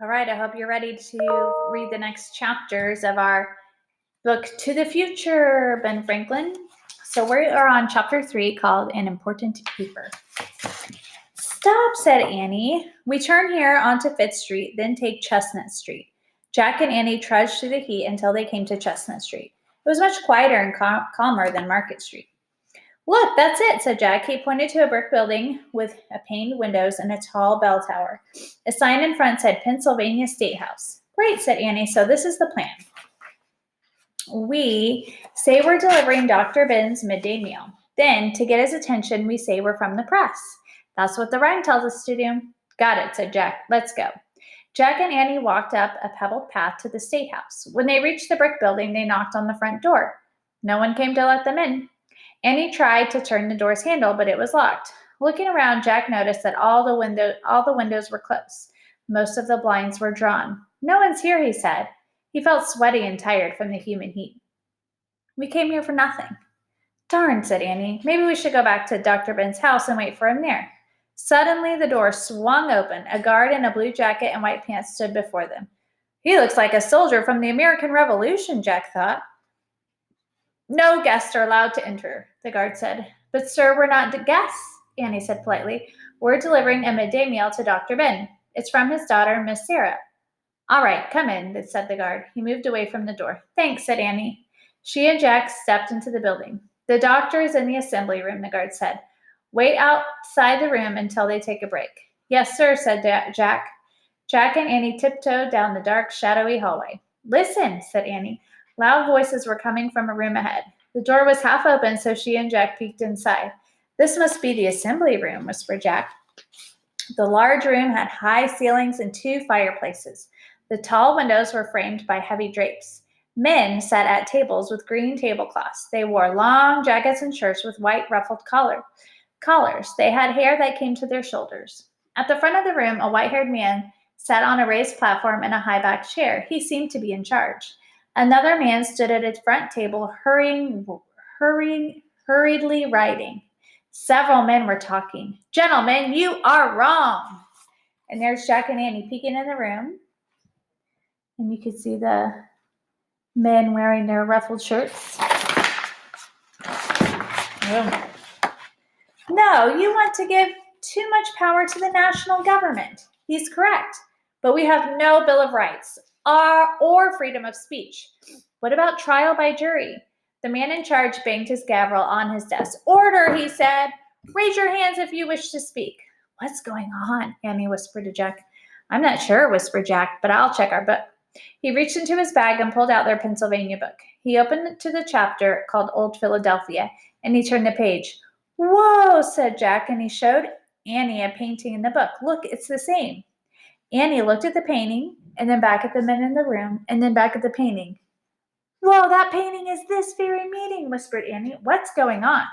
All right, I hope you're ready to read the next chapters of our book, To the Future, Ben Franklin. So we are on chapter 3 called An Important Paper. Stop, said Annie. We turn here onto Fifth Street, then take Chestnut Street. Jack and Annie trudged through the heat until they came to Chestnut Street. It was much quieter and calmer than Market Street. Look, that's it, said Jack. He pointed to a brick building with paned windows and a tall bell tower. A sign in front said Pennsylvania State House. Great, said Annie. So this is the plan. We say we're delivering Dr. Ben's midday meal. Then, to get his attention, we say we're from the press. That's what the rhyme tells us to do. Got it, said Jack. Let's go. Jack and Annie walked up a pebbled path to the State House. When they reached the brick building, they knocked on the front door. No one came to let them in. Annie tried to turn the door's handle, but it was locked. Looking around, Jack noticed that all the windows were closed. Most of the blinds were drawn. No one's here, he said. He felt sweaty and tired from the humid heat. We came here for nothing. Darn, said Annie. Maybe we should go back to Dr. Ben's house and wait for him there. Suddenly, the door swung open. A guard in a blue jacket and white pants stood before them. He looks like a soldier from the American Revolution, Jack thought. No guests are allowed to enter, the guard said. But, sir, we're not guests, Annie said politely. We're delivering a midday meal to Dr. Ben. It's from his daughter, Miss Sarah. All right, come in, said the guard. He moved away from the door. Thanks, said Annie. She and Jack stepped into the building. The doctor is in the assembly room, the guard said. Wait outside the room until they take a break. Yes, sir, said Jack. Jack and Annie tiptoed down the dark, shadowy hallway. Listen, said Annie. Loud voices were coming from a room ahead. The door was half open, so she and Jack peeked inside. This must be the assembly room, whispered Jack. The large room had high ceilings and 2 fireplaces. The tall windows were framed by heavy drapes. Men sat at tables with green tablecloths. They wore long jackets and shirts with white ruffled collars. They had hair that came to their shoulders. At the front of the room, a white-haired man sat on a raised platform in a high-backed chair. He seemed to be in charge. Another man stood at a front table, hurriedly writing. Several men were talking. Gentlemen, you are wrong. And there's Jack and Annie peeking in the room. And you can see the men wearing their ruffled shirts. No, you want to give too much power to the national government. He's correct. But we have no Bill of Rights or freedom of speech. What about trial by jury? The man in charge banged his gavel on his desk. Order, he said. Raise your hands if you wish to speak. What's going on? Annie whispered to Jack. I'm not sure, whispered Jack, but I'll check our book. He reached into his bag and pulled out their Pennsylvania book. He opened it to the chapter called Old Philadelphia, and he turned the page. Whoa, said Jack, and he showed Annie a painting in the book. Look, it's the same. Annie looked at the painting, and then back at the men in the room, and then back at the painting. Whoa, that painting is this very meeting, whispered Annie. What's going on?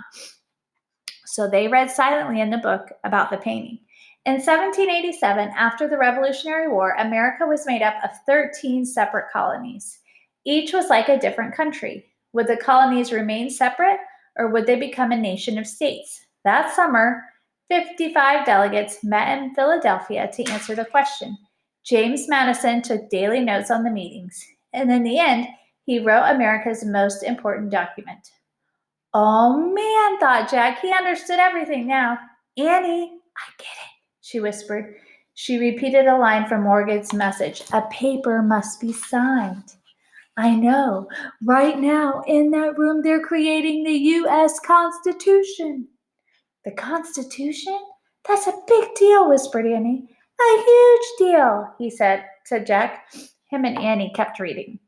So they read silently in the book about the painting. In 1787, after the Revolutionary War, America was made up of 13 separate colonies. Each was like a different country. Would the colonies remain separate, or would they become a nation of states? That summer, 55 delegates met in Philadelphia to answer the question. James Madison took daily notes on the meetings, and in the end, he wrote America's most important document. Oh man, thought Jack, he understood everything now. Annie, I get it, she whispered. She repeated a line from Morgan's message. A paper must be signed. I know. Right now, in that room, they're creating the U.S. Constitution. The Constitution? That's a big deal, whispered Annie. A huge deal, said Jack. Him and Annie kept reading.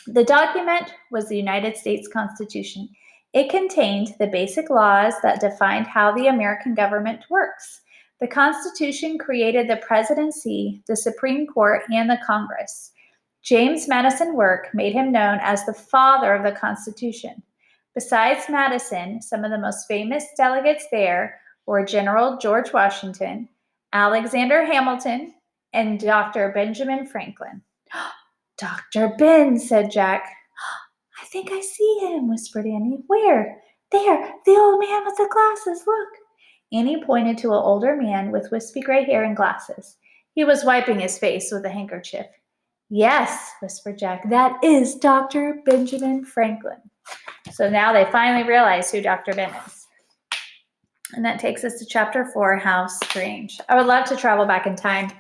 The document was the United States Constitution. It contained the basic laws that defined how the American government works. The Constitution created the presidency, the Supreme Court, and the Congress. James Madison's work made him known as the father of the Constitution. Besides Madison, some of the most famous delegates there were General George Washington, Alexander Hamilton, and Dr. Benjamin Franklin. Dr. Ben, said Jack. I think I see him, whispered Annie. Where? There, the old man with the glasses, look. Annie pointed to an older man with wispy gray hair and glasses. He was wiping his face with a handkerchief. Yes, whispered Jack, that is Dr. Benjamin Franklin. So now they finally realize who Dr. Ben is. And that takes us to chapter 4, How Strange. I would love to travel back in time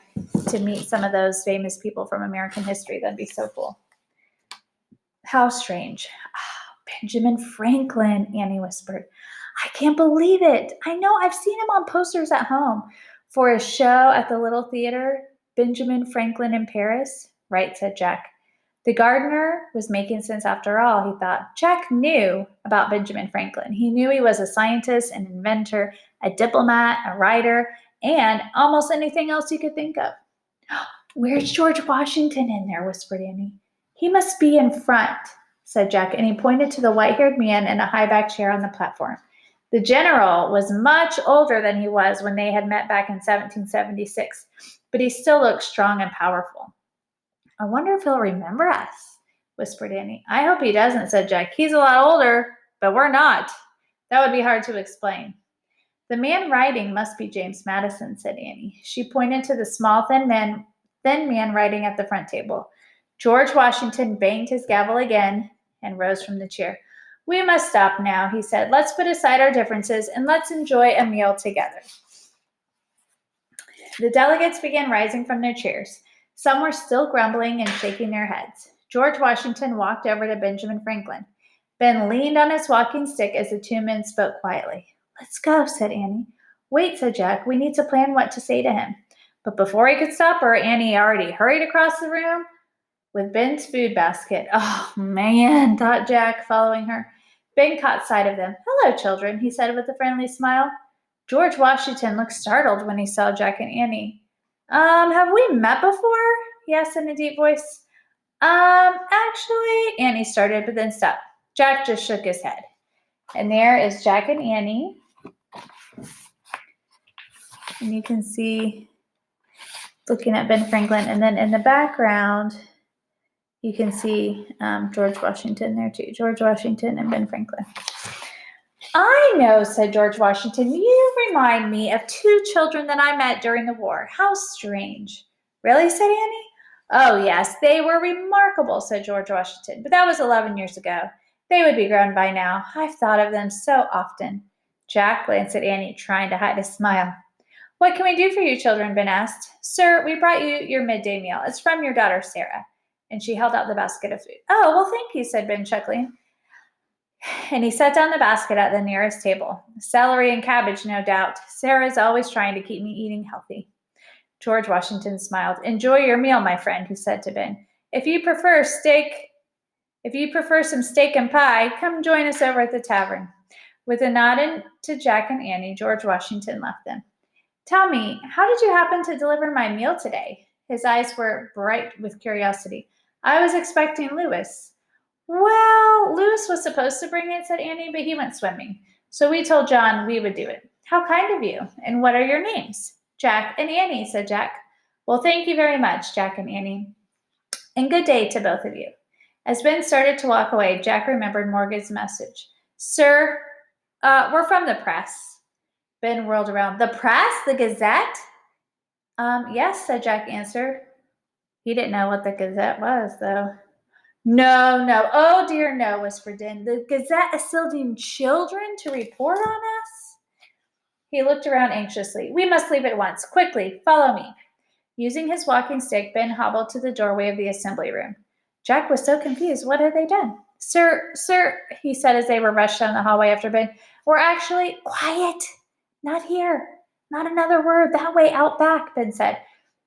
to meet some of those famous people from American history. That'd be so cool. How strange. Oh, Benjamin Franklin, Annie whispered. I can't believe it. I know, I've seen him on posters at home. For a show at the Little Theater, Benjamin Franklin in Paris? Right, said Jack. The gardener was making sense after all, he thought. Jack knew about Benjamin Franklin. He knew he was a scientist, an inventor, a diplomat, a writer, and almost anything else you could think of. Where's George Washington in there? Whispered Annie. He must be in front, said Jack, and he pointed to the white-haired man in a high-back chair on the platform. The general was much older than he was when they had met back in 1776, but he still looked strong and powerful. I wonder if he'll remember us, whispered Annie. I hope he doesn't, said Jack. He's a lot older, but we're not. That would be hard to explain. The man writing must be James Madison, said Annie. She pointed to the small, thin man writing at the front table. George Washington banged his gavel again and rose from the chair. We must stop now, he said. Let's put aside our differences and let's enjoy a meal together. The delegates began rising from their chairs. Some were still grumbling and shaking their heads. George Washington walked over to Benjamin Franklin. Ben leaned on his walking stick as the two men spoke quietly. Let's go, said Annie. Wait, said Jack. We need to plan what to say to him. But before he could stop her, Annie already hurried across the room with Ben's food basket. Oh, man, thought Jack, following her. Ben caught sight of them. Hello, children, he said with a friendly smile. George Washington looked startled when he saw Jack and Annie. Have we met before? He asked in a deep voice. Actually, Annie started, but then stopped. Jack just shook his head. And there is Jack and Annie. And you can see looking at Ben Franklin. And then in the background, you can see George Washington there too. George Washington and Ben Franklin. I know, said George Washington. You remind me of two children that I met during the war. How strange. Really, said Annie. Oh, yes, they were remarkable, said George Washington. But that was 11 years ago. They would be grown by now. I've thought of them so often. Jack glanced at Annie, trying to hide a smile. What can we do for you, children? Ben asked. Sir, we brought you your midday meal. It's from your daughter, Sarah. And she held out the basket of food. Oh, well, thank you, said Ben, chuckling. And he set down the basket at the nearest table. Celery and cabbage, no doubt. Sarah's always trying to keep me eating healthy. George Washington smiled. Enjoy your meal, my friend, he said to Ben. If you prefer some steak and pie, come join us over at the tavern. With a nod to Jack and Annie, George Washington left them. Tell me, how did you happen to deliver my meal today? His eyes were bright with curiosity. I was expecting Louis. Well, Louis was supposed to bring it, said Annie, but he went swimming. So we told John we would do it. How kind of you. And what are your names? Jack and Annie, said Jack. Well, thank you very much, Jack and Annie. And good day to both of you. As Ben started to walk away, Jack remembered Morgan's message. Sir, we're from the press. Ben whirled around. The press? The Gazette? Yes, said Jack, answered. He didn't know what the Gazette was, though. No. Oh, dear, no, whispered Den. The Gazette is sending children to report on us? He looked around anxiously. We must leave at once. Quickly, follow me. Using his walking stick, Ben hobbled to the doorway of the assembly room. Jack was so confused. What had they done? Sir, he said as they were rushed down the hallway after Ben. We're actually quiet. Not here. Not another word. That way, out back, Ben said.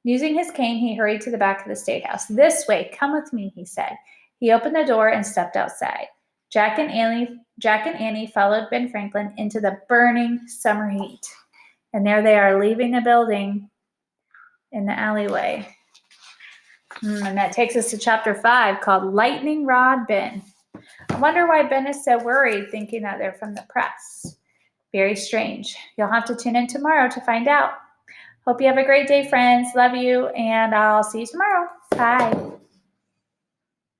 Using his cane, he hurried to the back of the State House. This way, come with me, he said. He opened the door and stepped outside. Jack and Annie followed Ben Franklin into the burning summer heat. And there they are, leaving the building in the alleyway. And that takes us to chapter 5, called Lightning Rod Ben. I wonder why Ben is so worried, thinking that they're from the press. Very strange. You'll have to tune in tomorrow to find out. Hope you have a great day, friends. Love you, and I'll see you tomorrow. Bye.